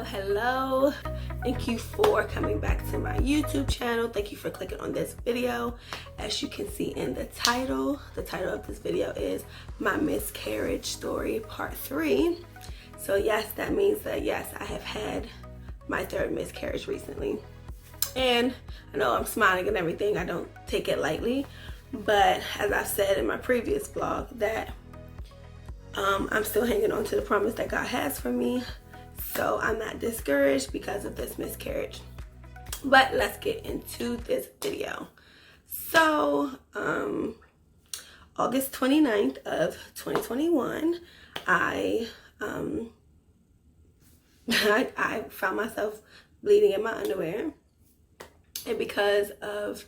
Hello. Thank you for coming back to my YouTube channel. Thank you for clicking on this video. As you can see in the title of this video is my miscarriage story part 3. So yes, that means that yes, I have had my 3rd miscarriage recently. And I know I'm smiling and everything, I don't take it lightly, but as I said in my previous vlog that I'm still hanging on to the promise that God has for me. So I'm not discouraged because of this miscarriage. But let's get into this video. So August 29th of 2021, I found myself bleeding in my underwear. And because of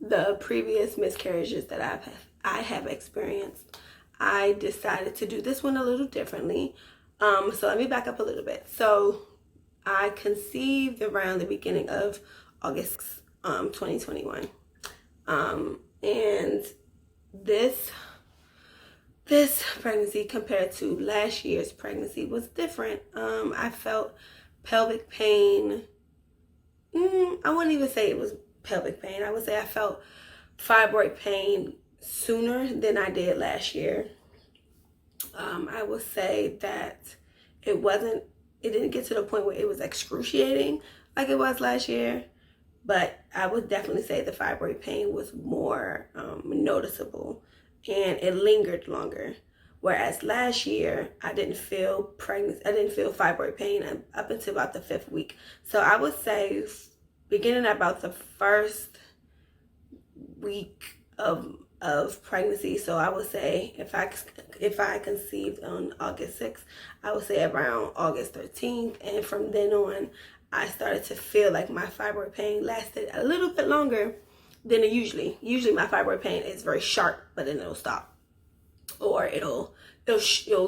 the previous miscarriages that I have experienced, I decided to do this one a little differently. So let me back up a little bit. So I conceived around the beginning of August 2021. And this pregnancy compared to last year's pregnancy was different. I felt pelvic pain. I wouldn't even say it was pelvic pain. I would say I felt fibroid pain sooner than I did last year. I will say that it didn't get to the point where it was excruciating like it was last year, but I would definitely say the fibroid pain was more noticeable and it lingered longer. Whereas last year, I didn't feel fibroid pain up until about the 5th week. So I would say beginning about the 1st week of pregnancy. So I would say if I conceived on August 6th, I would say around August 13th. And from then on, I started to feel like my fibroid pain lasted a little bit longer than it usually. Usually my fibroid pain is very sharp, but then it'll stop. Or it'll be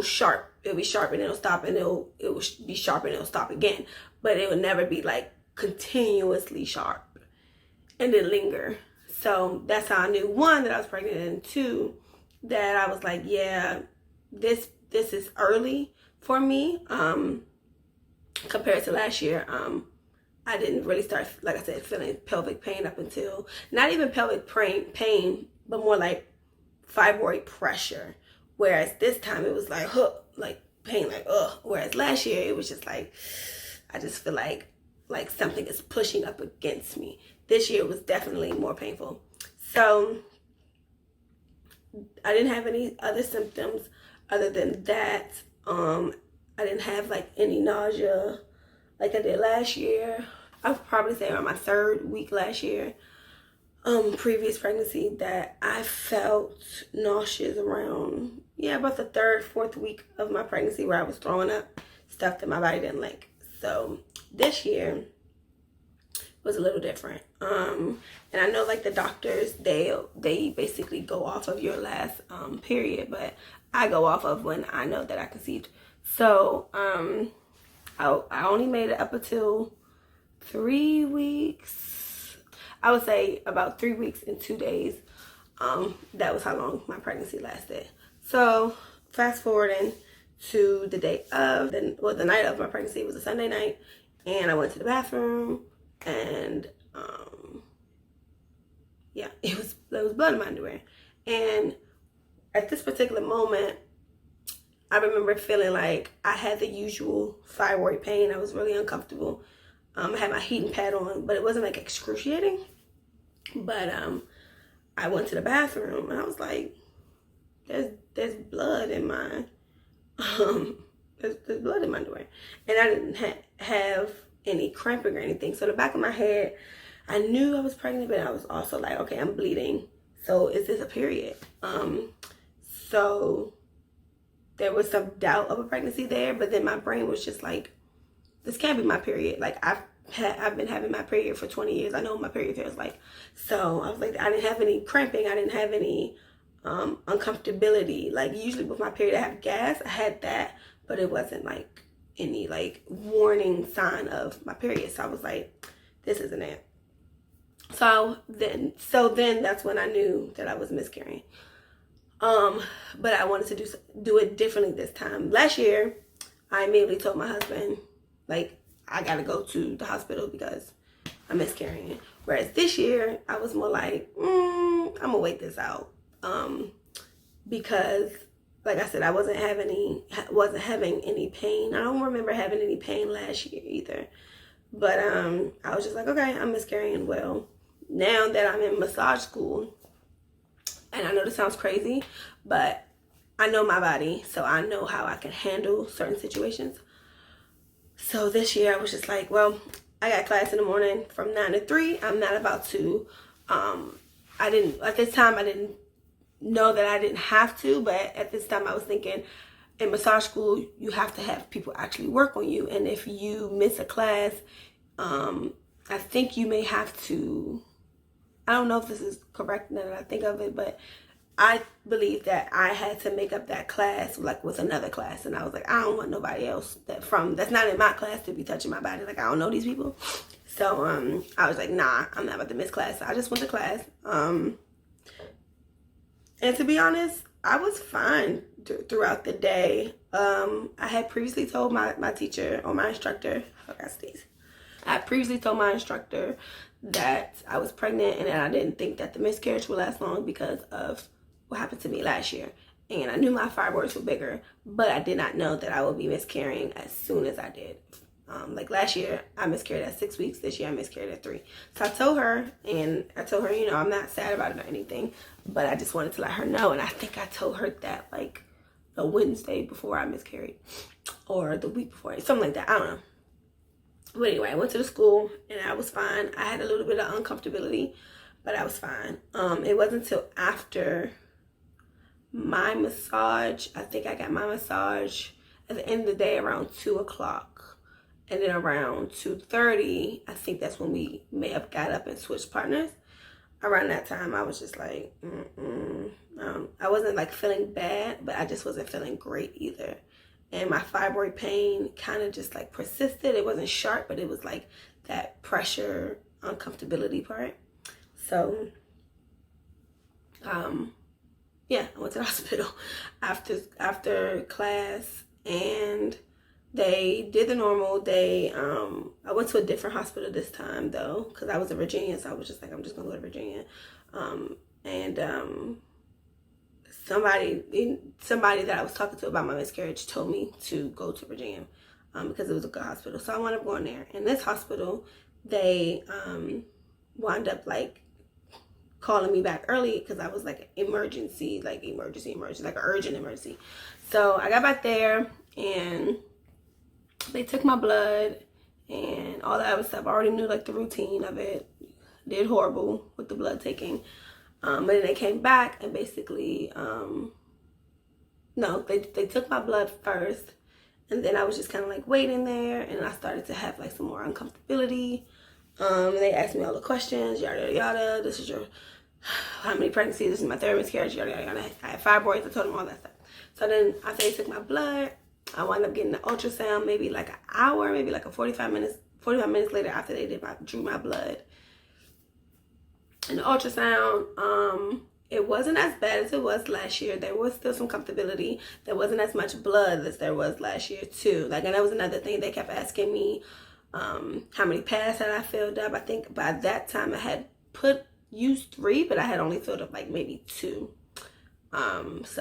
sharp and it'll stop, and it will be sharp and it'll stop again. But it will never be like continuously sharp and then linger. So that's how I knew, 1, that I was pregnant, and 2, that I was like, yeah, this is early for me compared to last year. I didn't really start, like I said, feeling pelvic pain up until, not even pelvic pain, but more like fibroid pressure. Whereas this time it was like, like pain, like, ugh. Whereas last year it was just like, I just feel like something is pushing up against me. This year was definitely more painful. So I didn't have any other symptoms other than that. I didn't have like any nausea like I did last year. I would probably say around my 3rd week last year, previous pregnancy, that I felt nauseous around, about the 3rd, 4th week of my pregnancy, where I was throwing up stuff that my body didn't like. So this year was a little different. And I know like the doctors, they basically go off of your last period, but I go off of when I know that I conceived. So I only made it up until 3 weeks. I would say about 3 weeks and 2 days. That was how long my pregnancy lasted. So fast forwarding to the day of, the night of my pregnancy. It was a Sunday night, and I went to the bathroom, and there was blood in my underwear. And at this particular moment, I remember feeling like I had the usual thyroid pain. I was really uncomfortable. I had my heating pad on, but it wasn't like excruciating. But I went to the bathroom, and I was like, there's blood in my there's blood in my underwear. And I didn't have any cramping or anything. So in the back of my head, I knew I was pregnant, but I was also like, okay, I'm bleeding. So is this a period? So there was some doubt of a pregnancy there, but then my brain was just like, this can't be my period. Like I've been having my period for 20 years. I know what my period feels like. So I was like, I didn't have any cramping. I didn't have any uncomfortability. Like usually with my period I have gas. I had that, but it wasn't like any like warning sign of my period. So I was like, this isn't it. So then that's when I knew that I was miscarrying. But I wanted to do it differently this time. Last year, I immediately told my husband, like, I gotta go to the hospital because I'm miscarrying. Whereas this year, I was more like, I'm gonna wait this out. Because, like I said, I wasn't having any pain. I don't remember having any pain last year either. But I was just like, okay, I'm miscarrying. Well, now that I'm in massage school, and I know this sounds crazy, but I know my body, so I know how I can handle certain situations. So this year I was just like, well, I got class in the morning from 9 to 3. I'm not about to, at this time I didn't know that I didn't have to, but at this time I was thinking in massage school, you have to have people actually work on you. And if you miss a class, I think you may have to, I don't know if this is correct now that I think of it, but I believe that I had to make up that class like with another class. And I was like, I don't want nobody else that's not in my class to be touching my body. Like, I don't know these people. So I was like, nah, I'm not about to miss class. So I just went to class. And to be honest, I was fine throughout the day. I had previously told my teacher or my instructor, I had previously told my instructor that I was pregnant and that I didn't think that the miscarriage would last long because of what happened to me last year. And I knew my fibroids were bigger, but I did not know that I would be miscarrying as soon as I did. Like last year, I miscarried at 6 weeks. This year, I miscarried at 3. So I told her, I'm not sad about it or anything, but I just wanted to let her know. And I think I told her that like the Wednesday before I miscarried or the week before, something like that. I don't know. But anyway, I went to the school and I was fine. I had a little bit of uncomfortability, but I was fine. It wasn't until after my massage. I think I got my massage at the end of the day around 2 o'clock. And then around 2:30, I think that's when we may have got up and switched partners. Around that time, I was just like, I wasn't like feeling bad, but I just wasn't feeling great either. And my fibroid pain kind of just like persisted. It wasn't sharp, but it was like that pressure, uncomfortability part. So, yeah, I went to the hospital after class, and they did the normal. I went to a different hospital this time though, because I was in Virginia, so I was just like, I'm just gonna go to Virginia. Somebody that I was talking to about my miscarriage told me to go to Virginia because it was a good hospital. So I wound up going there. In this hospital, they wound up like calling me back early because I was like an emergency, like an urgent emergency. So I got back there and they took my blood and all that other stuff. I already knew like the routine of it. Did horrible with the blood taking. But then they came back and basically, they took my blood first. And then I was just kind of like waiting there. And I started to have like some more uncomfortability. And they asked me all the questions, yada, yada, yada. This is how many pregnancies? This is my third miscarriage, yada, yada, yada. I had fibroids. I told them all that stuff. So then after they took my blood, I wound up getting the ultrasound maybe like an hour, maybe like 45 minutes later after they drew my blood. And the ultrasound, it wasn't as bad as it was last year. There was still some comfortability. There wasn't as much blood as there was last year too. Like, and that was another thing. They kept asking me how many pads had I filled up. I think by that time I had used 3, but I had only filled up like maybe 2. With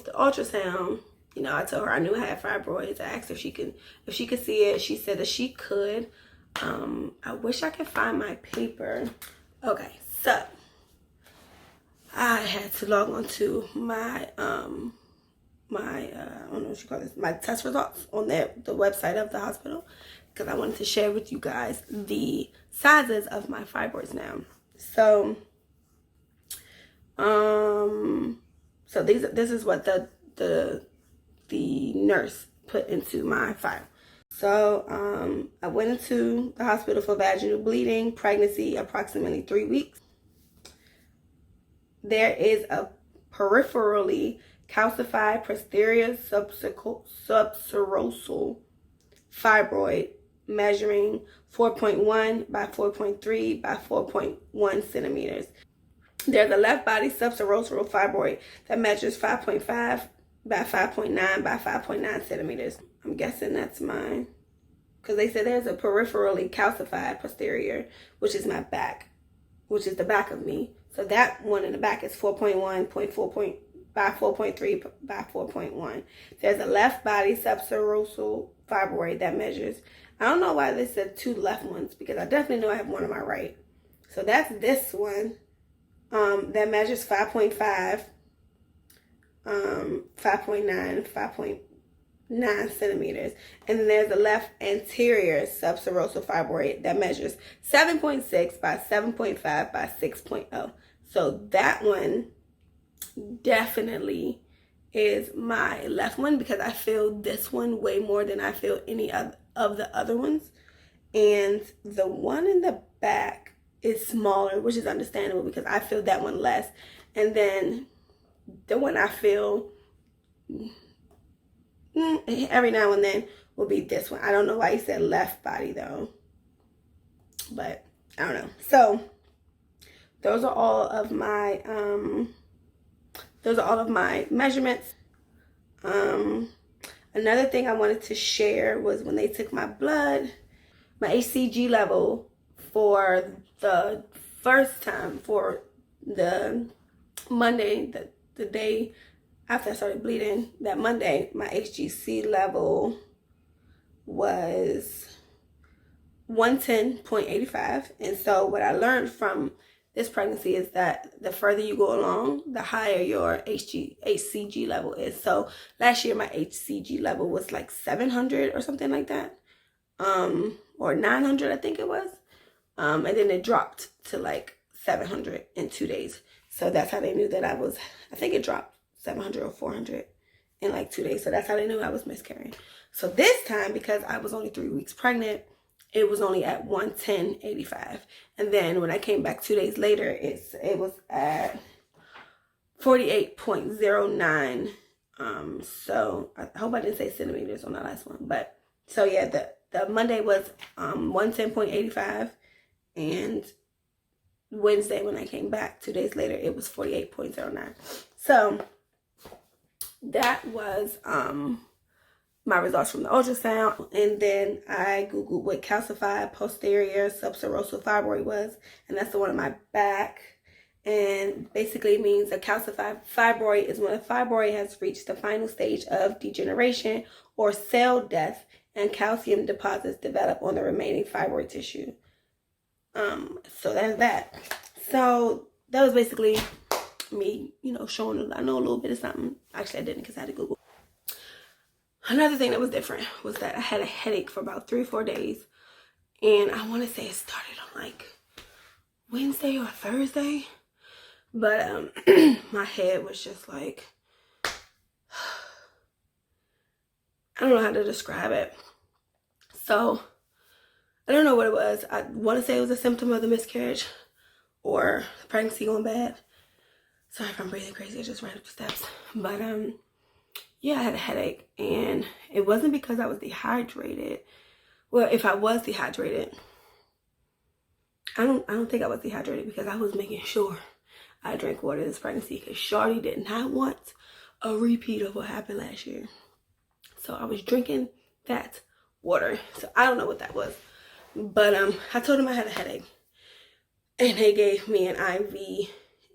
the ultrasound, I told her I knew I had fibroids. I asked if she could see it. She said that she could. I wish I could find my paper. Okay, so I had to log on to my I don't know what you call this, my test results on the website of the hospital, because I wanted to share with you guys the sizes of my fibroids now. So this is what the nurse put into my file. So I went into the hospital for vaginal bleeding, pregnancy approximately 3 weeks. There is a peripherally calcified posterior subserosal fibroid measuring 4.1 by 4.3 by 4.1 centimeters. There's a left body subserosal fibroid that measures 5.5 by 5.9 by 5.9 centimeters. I'm guessing that's mine. because they said there's a peripherally calcified posterior, which is my back, which is the back of me. So that one in the back is 4.1.4 by 4.3 by 4.1. There's a left body subserosal fibroid that measures. I don't know why they said 2 left ones, because I definitely know I have one on my right. So that's this one that measures 5.5, 5.9, 5.9 centimeters. And then there's a left anterior subserosal fibroid that measures 7.6 by 7.5 by 6.0. So that one definitely is my left one, because I feel this one way more than I feel any of the other ones. And the one in the back is smaller, which is understandable because I feel that one less. And then the one I feel every now and then will be this one. I don't know why he said left body though, but I don't know. So those are all of my measurements. Another thing I wanted to share was when they took my blood, my HCG level for the first time, for the Monday, the day after I started bleeding, that Monday, my HCG level was 110.85. And so what I learned from this pregnancy is that the further you go along, the higher your HCG level is. So last year my HCG level was like 700 or something like that, or 900 I think it was, and then it dropped to like 700 in 2 days. So that's how they knew that I think it dropped 700 or 400 in like 2 days. So that's how they knew I was miscarrying. So this time, because I was only 3 weeks pregnant, it was only at 110.85. And then when I came back 2 days later, it was at 48.09. So I hope I didn't say centimeters on the last one. But so yeah, the Monday was 110.85, and Wednesday when I came back 2 days later, it was 48.09. So that was my results from the ultrasound. And then I googled what calcified posterior subserosal fibroid was, and that's the one on my back. And basically means a calcified fibroid is when a fibroid has reached the final stage of degeneration or cell death, and calcium deposits develop on the remaining fibroid tissue. So that's that. So that was basically me, showing I know a little bit of something. Actually, I didn't, because I had to Google. Another thing that was different was that I had a headache for about 3 or 4 days. And I want to say it started on like Wednesday or Thursday. But my head was just like, I don't know how to describe it. So I don't know what it was. I want to say it was a symptom of the miscarriage or the pregnancy going bad. Sorry if I'm breathing crazy. I just ran up the steps. But yeah, I had a headache, and it wasn't because I was dehydrated. Well, if I was dehydrated, I don't think I was dehydrated, because I was making sure I drank water this pregnancy, because Shawty did not want a repeat of what happened last year. So I was drinking that water. So I don't know what that was. But I told them I had a headache, and they gave me an IV,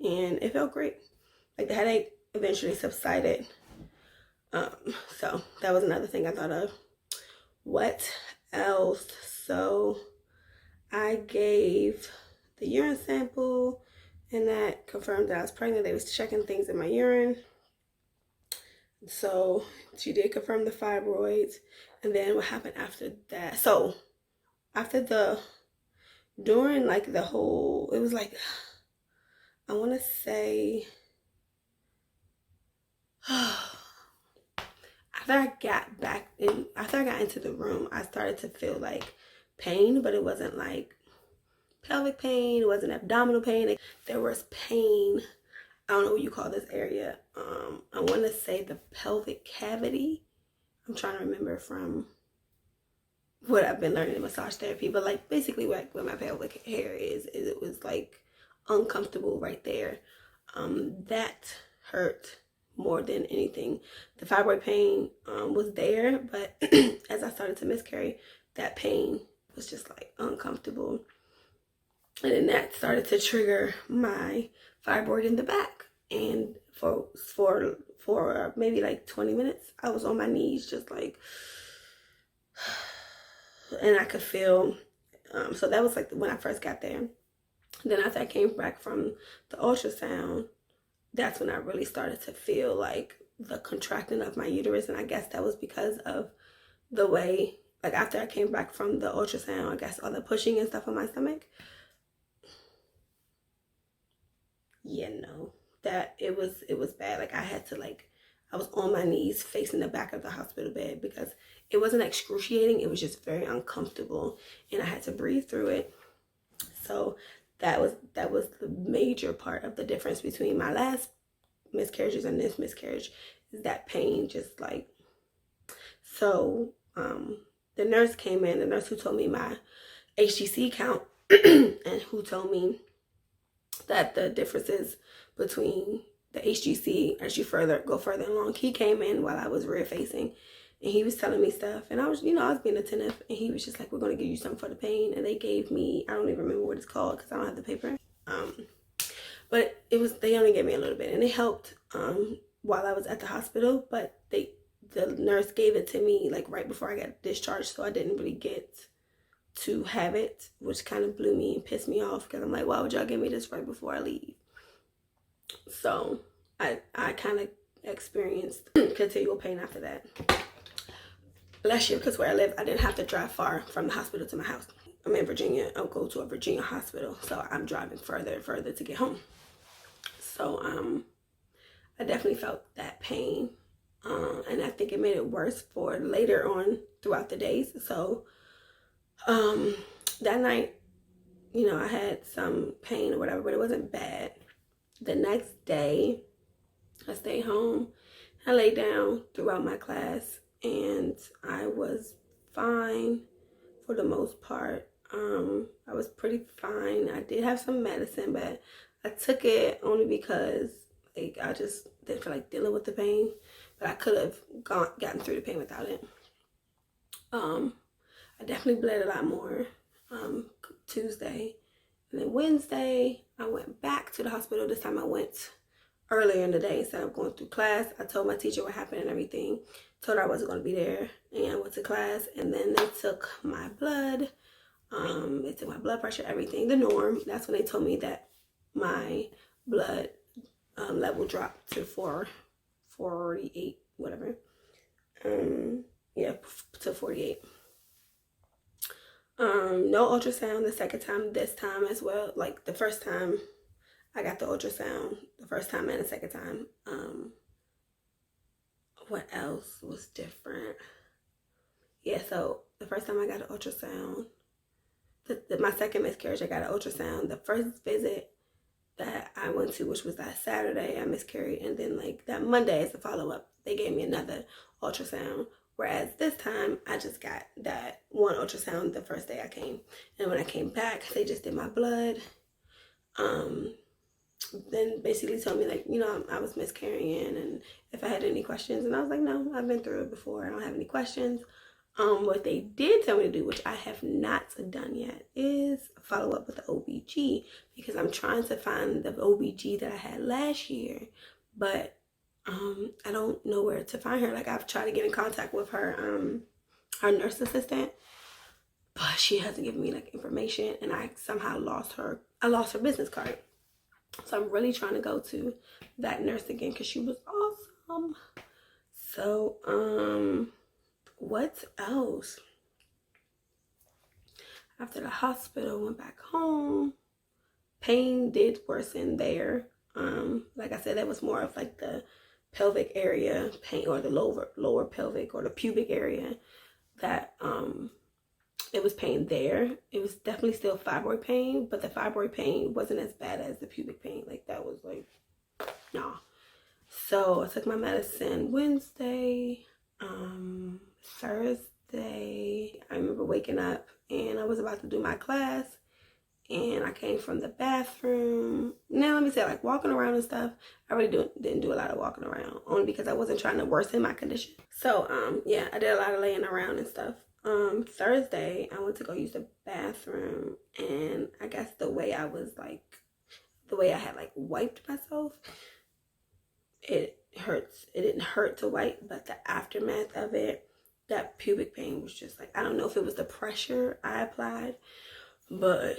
and it felt great. Like, the headache eventually subsided. So that was another thing I thought of. What else? So I gave the urine sample, and that confirmed that I was pregnant. They was checking things in my urine. So she did confirm the fibroids. And then what happened after that? So during like the whole, it was like, I want to say, after I got into the room, I started to feel like pain, but it wasn't like pelvic pain. It wasn't abdominal pain. There was pain. I don't know what you call this area. I want to say the pelvic cavity. I'm trying to remember from what I've been learning in massage therapy, but like basically where my pelvic hair is it was like uncomfortable right there. That hurt more than anything. The fibroid pain was there, but as I started to miscarry, that pain was just like uncomfortable. And then that started to trigger my fibroid in the back. And for maybe like 20 minutes, I was on my knees just like, and I could feel, so that was like when I first got there. Then after I came back from the ultrasound, that's when I really started to feel like the contracting of my uterus. And I guess that was because of the way, like after I came back from the ultrasound, I guess all the pushing and stuff on my stomach. Yeah, no, that it was bad. Like I had to I was on my knees facing the back of the hospital bed because it wasn't excruciating. It was just very uncomfortable and I had to breathe through it. So that was the major part of the difference between my last miscarriages and this miscarriage, is that pain. Just like, so the nurse came in, the nurse who told me my HCG count and who told me that the differences between the HCG as you go further along, he came in while I was rear facing and he was telling me stuff, and I was, I was being attentive, and he was just like, we're going to give you something for the pain. And they gave me, I don't even remember what it's called because I don't have the paper, but they only gave me a little bit, and it helped while I was at the hospital. But the nurse gave it to me like right before I got discharged, so I didn't really get to have it, which kind of blew me and pissed me off because I'm like, why would y'all give me this right before I leave? So I kind of experienced continual pain after that. Last year, because where I live, I didn't have to drive far from the hospital to my house. I'm in Virginia. I'll go to a Virginia hospital, so I'm driving further and further to get home. So I definitely felt that pain, and I think it made it worse for later on throughout the days. So that night, I had some pain or whatever, but it wasn't bad. The next day, I stayed home. I laid down throughout my class, and I was fine for the most part. I was pretty fine. I did have some medicine, but I took it only because I just didn't feel like dealing with the pain. But I could have gotten through the pain without it. I definitely bled a lot more Tuesday. And then Wednesday, I went back to the hospital. This time I went earlier in the day instead of going through class. I told my teacher what happened and everything. Told her I wasn't going to be there. And I went to class. And then they took my blood. They took my blood pressure, everything. The norm. That's when they told me that my blood level dropped to 448, whatever. Yeah, to 48. No ultrasound the second time, this time as well. Like the first time I got the ultrasound, the first time and the second time. What else was different? Yeah, so the first time I got an ultrasound, my second miscarriage, I got an ultrasound. The first visit that I went to, which was that Saturday, I miscarried. And then like that Monday as a follow-up, they gave me another ultrasound. Whereas this time, I just got that one ultrasound the first day I came. And when I came back, they just did my blood. Then basically told me like, I was miscarrying and if I had any questions. And I was like, no, I've been through it before. I don't have any questions. What they did tell me to do, which I have not done yet, is follow up with the OBG. Because I'm trying to find the OBG that I had last year. But I don't know where to find her. Like I've tried to get in contact with her nurse assistant, but she hasn't given me like information, and I somehow lost her business card. So I'm really trying to go to that nurse again because she was awesome. So what else? After the hospital, went back home. Pain did worsen there. Like I said, that was more of like the pelvic area pain, or the lower pelvic or the pubic area, that it was pain there. It was definitely still fibroid pain, but the fibroid pain wasn't as bad as the pubic pain. Like that was like, nah. So I took my medicine Wednesday. Thursday, I remember waking up and I was about to do my class. And I came from the bathroom. Now, let me say, like, walking around and stuff, I really didn't do a lot of walking around, only because I wasn't trying to worsen my condition. So, yeah, I did a lot of laying around and stuff. Thursday, I went to go use the bathroom, and I guess the way I had like wiped myself, it hurts. It didn't hurt to wipe, but the aftermath of it, that pubic pain was just like, I don't know if it was the pressure I applied, but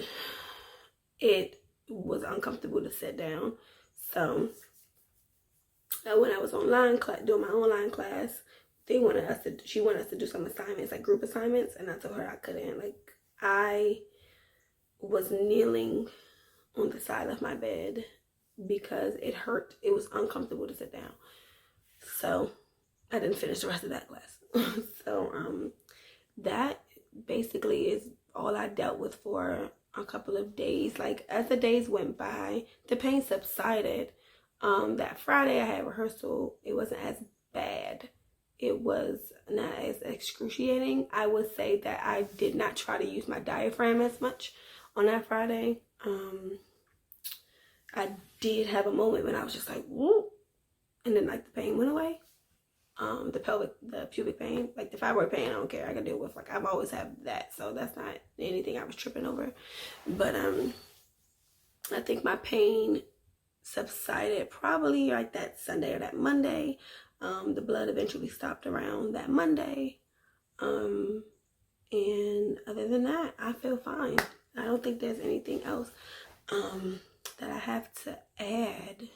it was uncomfortable to sit down. So when I was online doing my online class, she wanted us to do some assignments, like group assignments, and I told her I couldn't. Like, I was kneeling on the side of my bed because it hurt. It was uncomfortable to sit down. So I didn't finish the rest of that class. So that basically is all I dealt with for a couple of days. Like, as the days went by, the pain subsided. That Friday I had rehearsal. It wasn't as bad. It was not as excruciating. I would say that I did not try to use my diaphragm as much on that Friday. I did have a moment when I was just like, whoop, and then like the pain went away. The pubic pain, like the fibroid pain, I don't care. I can deal with, like, I've always had that, so that's not anything I was tripping over. But I think my pain subsided probably like that Sunday or that Monday. The blood eventually stopped around that Monday. And other than that, I feel fine. I don't think there's anything else that I have to add.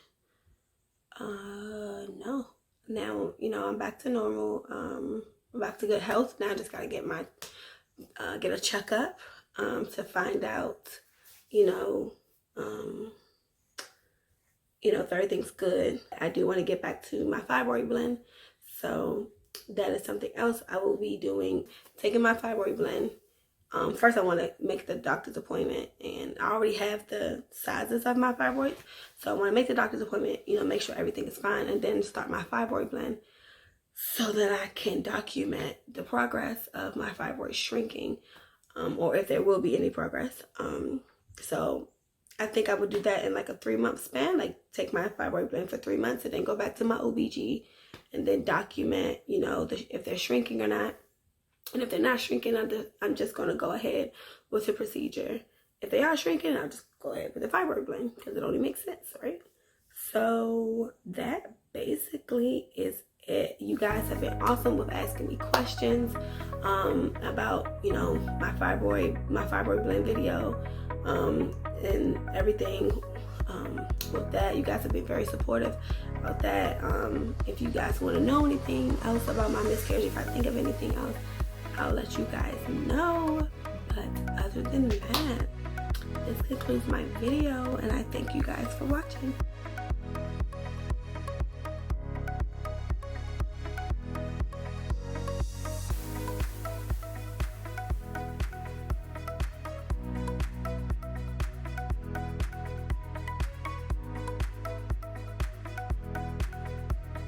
No. Now, I'm back to normal. I'm back to good health. Now I just gotta get get a checkup to find out, if everything's good. I do want to get back to my fibroid blend. So that is something else I will be doing, taking my fibroid blend. First I want to make the doctor's appointment, and I already have the sizes of my fibroids. So I want to make the doctor's appointment, make sure everything is fine, and then start my fibroid blend so that I can document the progress of my fibroid shrinking, or if there will be any progress. So I think I would do that in like a 3-month span, like take my fibroid blend for 3 months and then go back to my OBG and then document, if they're shrinking or not. And if they're not shrinking, I'm just going to go ahead with the procedure. If they are shrinking, I'll just go ahead with the fibroid blend because it only makes sense, right? So that basically is it. You guys have been awesome with asking me questions about, my fibroid blend video and everything. With that, you guys have been very supportive about that. If you guys want to know anything else about my miscarriage, if I think of anything else, I'll let you guys know. But other than that, this concludes my video, and I thank you guys for watching.